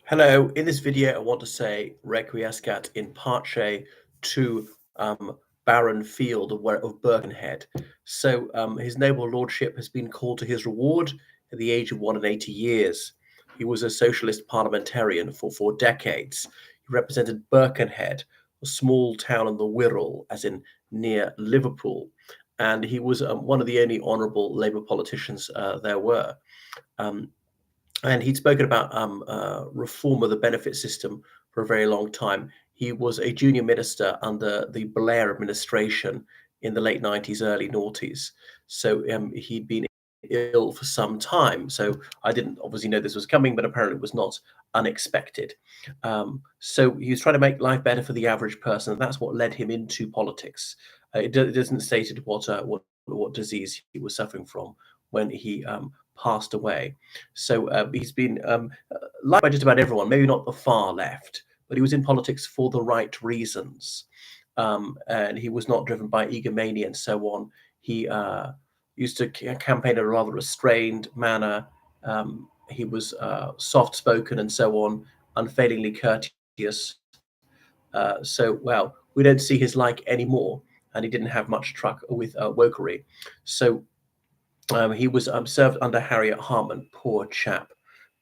Hello, in this video I want to say Requiescat in parce to Baron Field of Birkenhead. His noble lordship has been called to his reward at the age of 180 years. He was a socialist parliamentarian for 4 decades. He represented Birkenhead, a small town in the Wirral, as in near Liverpool, and he was one of the only honourable Labour politicians there were. Um, and he'd spoken about reform of the benefit system for a very long time. He was a junior minister under the Blair administration in the late 90s, early noughties. He'd been ill for some time. So I didn't obviously know this was coming, but apparently it was not unexpected. So he was trying to make life better for the average person, and that's what led him into politics. It doesn't state what disease he was suffering from when he passed away. He's been liked by just about everyone, maybe not the far left, but he was in politics for the right reasons. And he was not driven by egomania and so on. He used to campaign in a rather restrained manner. He was soft spoken and so on, unfailingly courteous. We don't see his like anymore. And he didn't have much truck with wokery. He was served under Harriet Harman, poor chap.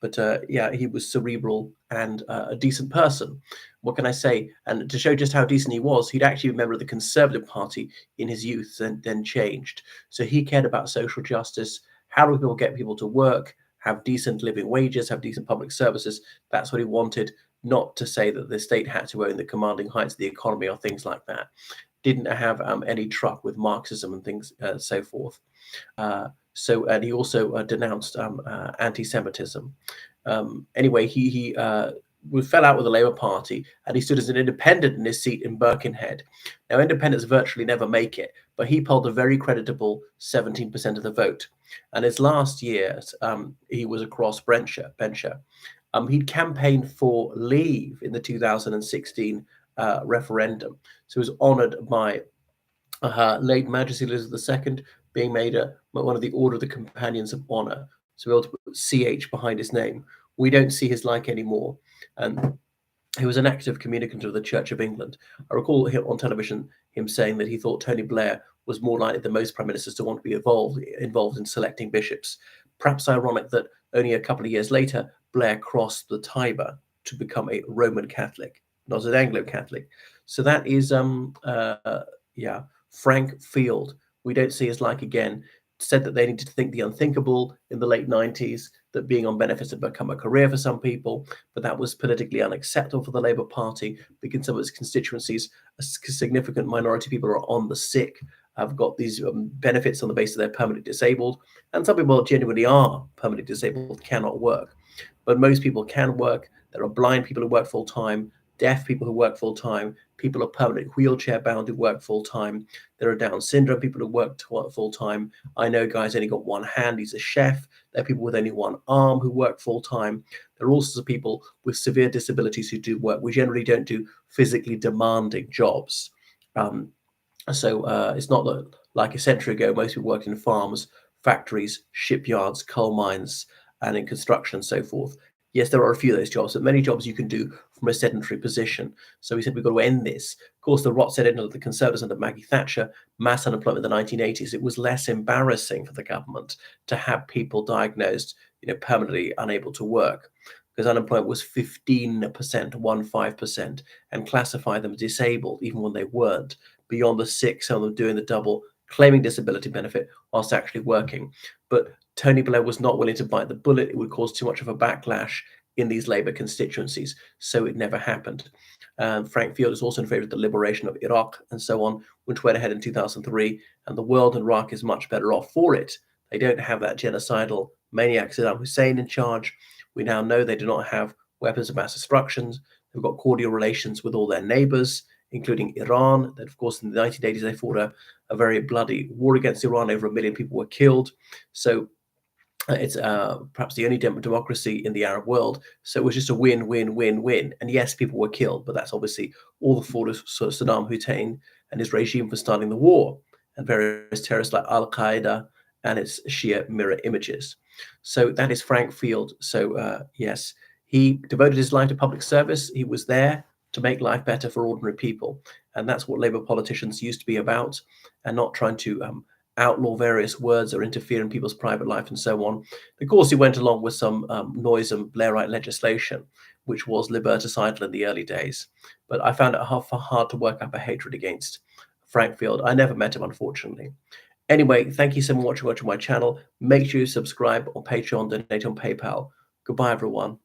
But yeah, he was cerebral and a decent person. What can I say? And to show just how decent he was, he'd actually been a member of the Conservative Party in his youth and then changed. So he cared about social justice. How do people get people to work, have decent living wages, have decent public services? That's what he wanted, not to say that the state had to own the commanding heights of the economy or things like that. Didn't have any truck with Marxism and things so forth. And he also denounced anti-Semitism. Anyway, he fell out with the Labour Party, and he stood as an independent in his seat in Birkenhead. Now, independents virtually never make it, but he polled a very creditable 17% of the vote. And his last year, he was a cross-bencher. He'd campaigned for leave in the 2016 referendum, so he was honoured by late Majesty Elizabeth II, being made one of the Order of the Companions of Honour, so we're able to put CH behind his name. We don't see his like anymore. And he was an active communicant of the Church of England. I recall him on television him saying that he thought Tony Blair was more likely than most prime ministers to want to be involved in selecting bishops. Perhaps ironic that only a couple of years later, Blair crossed the Tiber to become a Roman Catholic, not an Anglo Catholic. So that is Frank Field. We don't see his like again. Said that they needed to think the unthinkable in the late 90s, that being on benefits had become a career for some people, but that was politically unacceptable for the Labour Party because some of its constituencies, a significant minority of people are on the sick, have got these benefits on the basis they're permanently disabled, and some people genuinely are permanently disabled, cannot work. But most people can work. There are blind people who work full time, deaf people who work full time, people are permanently wheelchair bound who work full time. There are Down syndrome people who work full time. I know guys only got one hand, he's a chef. There are people with only one arm who work full time. There are all sorts of people with severe disabilities who do work. We generally don't do physically demanding jobs. It's not that, like a century ago, most people worked in farms, factories, shipyards, coal mines, and in construction and so forth. Yes, there are a few of those jobs, but many jobs you can do from a sedentary position. So we said we've got to end this. Of course, the rot set in under the Conservatives under Maggie Thatcher, mass unemployment in the 1980s. It was less embarrassing for the government to have people diagnosed, permanently unable to work, because unemployment was 15%, 15%, and classified them as disabled even when they weren't. Beyond the sick, some of them doing the double, claiming disability benefit whilst actually working. But Tony Blair was not willing to bite the bullet. It would cause too much of a backlash in these Labour constituencies, so it never happened. Frank Field is also in favour of the liberation of Iraq and so on, which went ahead in 2003, and the world in Iraq is much better off for it. They don't have that genocidal maniac Saddam Hussein in charge. We now know they do not have weapons of mass destruction. They've got cordial relations with all their neighbours, including Iran. That, of course, in the 1980s, they fought a very bloody war against Iran. Over 1 million people were killed. So it's perhaps the only democracy in the Arab world. So it was just a win, win, win, win. And yes, people were killed, but that's obviously all the fault of Saddam Hussein and his regime for starting the war, and various terrorists like Al-Qaeda and its Shia mirror images. So that is Frank Field. So yes, He devoted his life to public service. He was there to make life better for ordinary people. And that's what Labour politicians used to be about, and not trying to outlaw various words or interfere in people's private life and so on. Of course, he went along with some noisome Blairite legislation, which was liberticidal in the early days. But I found it hard to work up a hatred against Frank Field. I never met him, unfortunately. Anyway, thank you so much for watching my channel. Make sure you subscribe on Patreon, donate on PayPal. Goodbye, everyone.